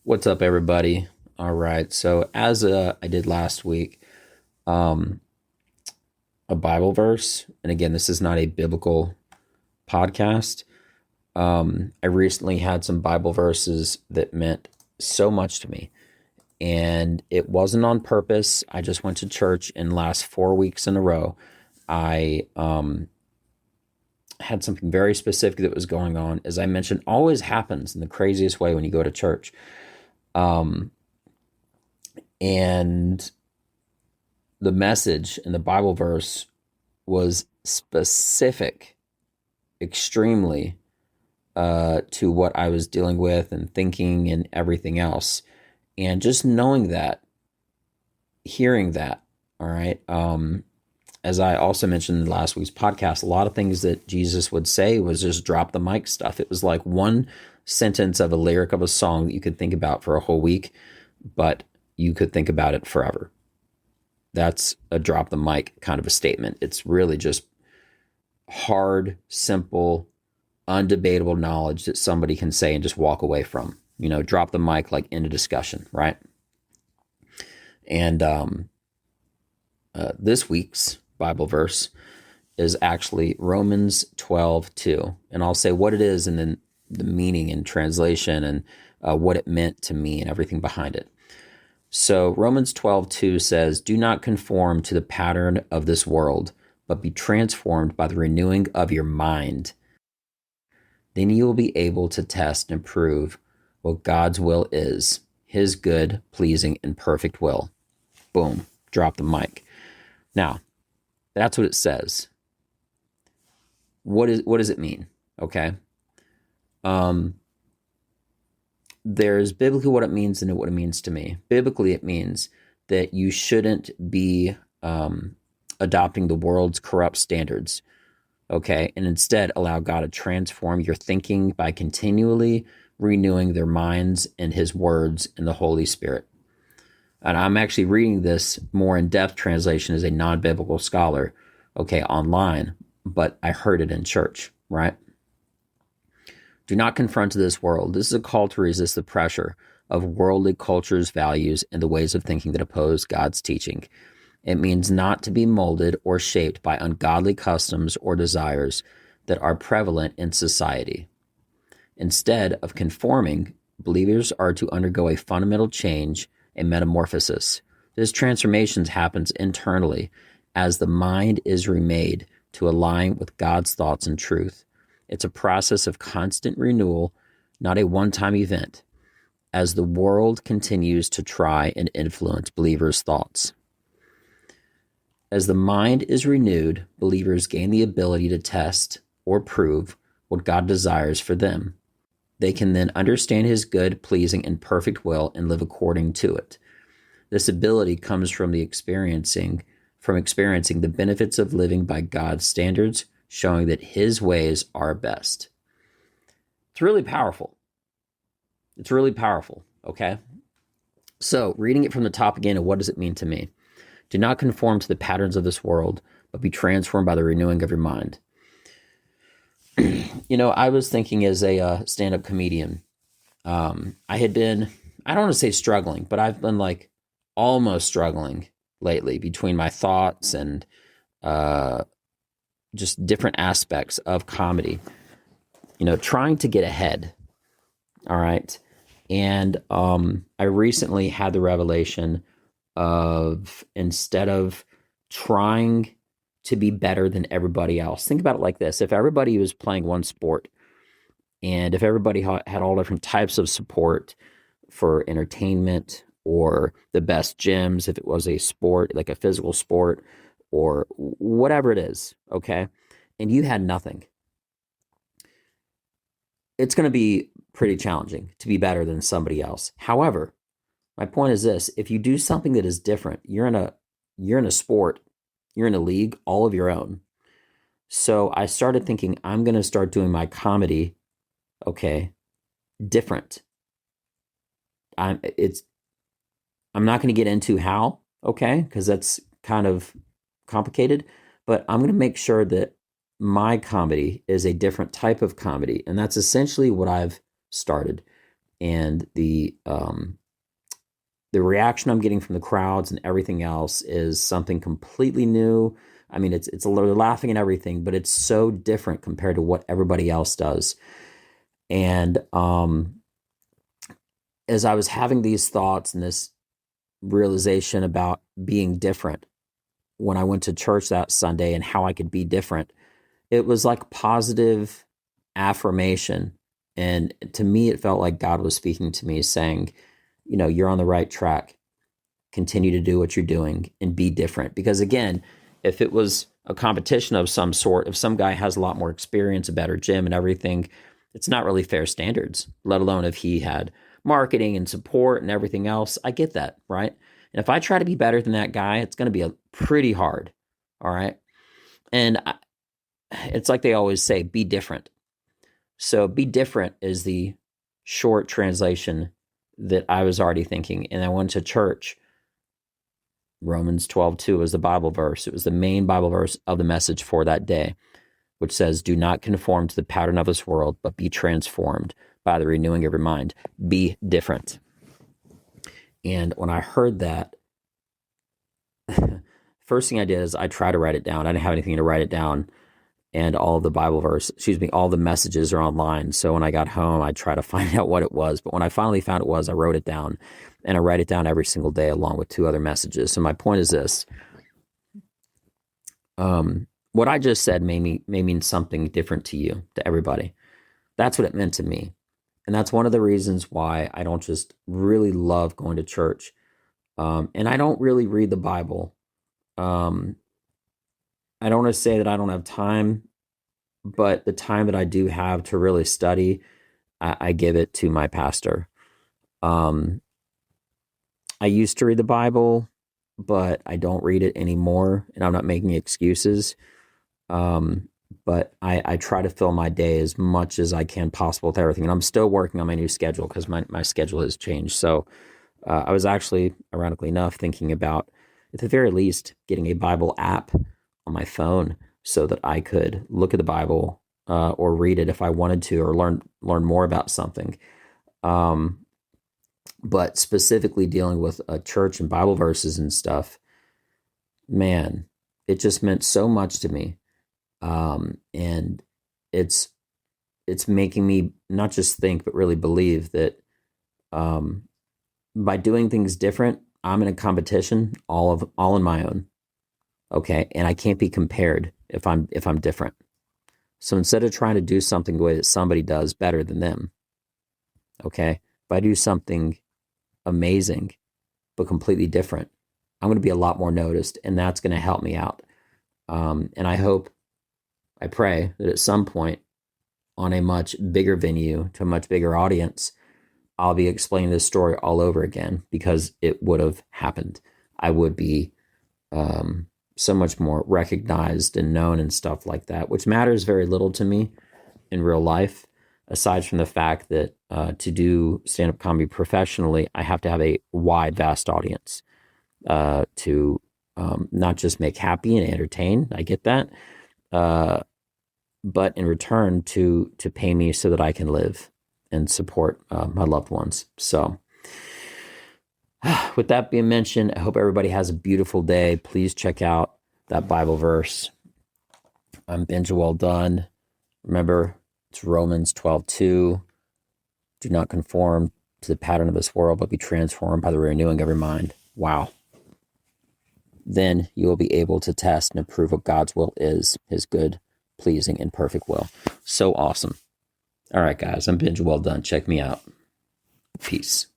What's up, everybody? All right. So, as I did last week, um, a Bible verse, and again, this is not a biblical podcast. I recently had some Bible verses that meant so much to me, and it wasn't on purpose. I just went to church, and last 4 weeks in a row, I had something very specific that was going on. As I mentioned, always happens in the craziest way when you go to church. Um, and the message in the Bible verse was specific, extremely, to what I was dealing with and thinking and everything else. And just knowing that, hearing that, all right. As I also mentioned in last week's podcast, a lot of things that Jesus would say was just drop the mic stuff. It was like one sentence of a lyric of a song that you could think about for a whole week, but you could think about it forever. That's a drop the mic kind of a statement. It's really just hard, simple, undebatable knowledge that somebody can say and just walk away from. Drop the mic like in a discussion, right? And this week's Bible verse is actually Romans 12:2. And I'll say what it is and then the meaning and translation and what it meant to me and everything behind it. So Romans 12:2 says, "Do not conform to the pattern of this world, but be transformed by the renewing of your mind. Then you will be able to test and prove what God's will is, his good, pleasing, and perfect will." Boom, drop the mic. Now, that's what it says. What does it mean? Okay. There's biblically what it means and what it means to me. Biblically, it means that you shouldn't be adopting the world's corrupt standards, okay? And instead allow God to transform your thinking by continually renewing their minds and his words in the Holy Spirit. And I'm actually reading this more in-depth translation as a non-biblical scholar, okay, online, but I heard it in church, right? Do not conform to this world. This is a call to resist the pressure of worldly culture's values and the ways of thinking that oppose God's teaching. It means not to be molded or shaped by ungodly customs or desires that are prevalent in society. Instead of conforming, believers are to undergo a fundamental change, a metamorphosis. This transformation happens internally as the mind is remade to align with God's thoughts and truth. It's a process of constant renewal, not a one-time event, as the world continues to try and influence believers' thoughts. As the mind is renewed, believers gain the ability to test or prove what God desires for them. They can then understand his good, pleasing, and perfect will and live according to it. This ability comes from experiencing the benefits of living by God's standards, showing that his ways are best. It's really powerful. It's really powerful, okay? So, reading it from the top again, what does it mean to me? Do not conform to the patterns of this world, but be transformed by the renewing of your mind. I was thinking as a stand-up comedian, I don't want to say struggling, but I've been like almost struggling lately between my thoughts and just different aspects of comedy, trying to get ahead. All right. And I recently had the revelation of, instead of trying to be better than everybody else, think about it like this. If everybody was playing one sport and if everybody had all different types of support for entertainment or the best gyms, if it was a sport, like a physical sport or whatever it is, okay, and you had nothing, it's going to be pretty challenging to be better than somebody else. However, my point is this: if you do something that is different, you're in a sport, you're in a league all of your own. So I started thinking, I'm going to start doing my comedy, okay, different. I'm not going to get into how, okay, because that's kind of complicated, but I'm going to make sure that my comedy is a different type of comedy. And that's essentially what I've started. and the reaction I'm getting from the crowds and everything else is something completely new. I mean, it's a little laughing and everything, but it's so different compared to what everybody else does. And as I was having these thoughts and this realization about being different when I went to church that Sunday and how I could be different, it was like positive affirmation. And to me, it felt like God was speaking to me saying, you're on the right track. Continue to do what you're doing and be different. Because again, if it was a competition of some sort, if some guy has a lot more experience, a better gym and everything, it's not really fair standards, let alone if he had marketing and support and everything else. I get that, right? And if I try to be better than that guy, it's going to be pretty hard. All right. And it's like they always say, be different. So be different is the short translation that I was already thinking. And I went to church. Romans 12:2 was the Bible verse. It was the main Bible verse of the message for that day, which says, do not conform to the pattern of this world, but be transformed by the renewing of your mind. Be different. And when I heard that, first thing I did is I tried to write it down. I didn't have anything to write it down. And all of the Bible all the messages are online. So when I got home, I tried to find out what it was. But when I finally found it was, I wrote it down. And I write it down every single day along with 2 other messages. So my point is this. What I just said may mean something different to you, to everybody. That's what it meant to me. And that's one of the reasons why I don't just really love going to church. And I don't really read the Bible. I don't want to say that I don't have time, but the time that I do have to really study, I give it to my pastor. I used to read the Bible, but I don't read it anymore, and I'm not making excuses. But I try to fill my day as much as I can possible with everything. And I'm still working on my new schedule because my schedule has changed. So I was actually, ironically enough, thinking about, at the very least, getting a Bible app on my phone so that I could look at the Bible or read it if I wanted to, or learn more about something. But specifically dealing with church and Bible verses and stuff, man, it just meant so much to me. And it's making me not just think, but really believe that by doing things different, I'm in a competition all on my own. Okay. And I can't be compared if I'm different. So instead of trying to do something the way that somebody does better than them, okay, if I do something amazing, but completely different, I'm going to be a lot more noticed, and that's going to help me out. And I pray that at some point on a much bigger venue to a much bigger audience, I'll be explaining this story all over again, because it would have happened. I would be so much more recognized and known and stuff like that, which matters very little to me in real life, aside from the fact that to do stand-up comedy professionally, I have to have a wide, vast audience to not just make happy and entertain. I get that. But in return to pay me so that I can live and support my loved ones. So with that being mentioned, I hope everybody has a beautiful day. Please check out that Bible verse. I'm Benja, Welldone. Remember, it's Romans 12:2. Do not conform to the pattern of this world, but be transformed by the renewing of your mind. Wow. Then you will be able to test and approve what God's will is, his good, pleasing, and perfect will. So awesome. All right, guys, I'm Benja, Welldone. Check me out. Peace.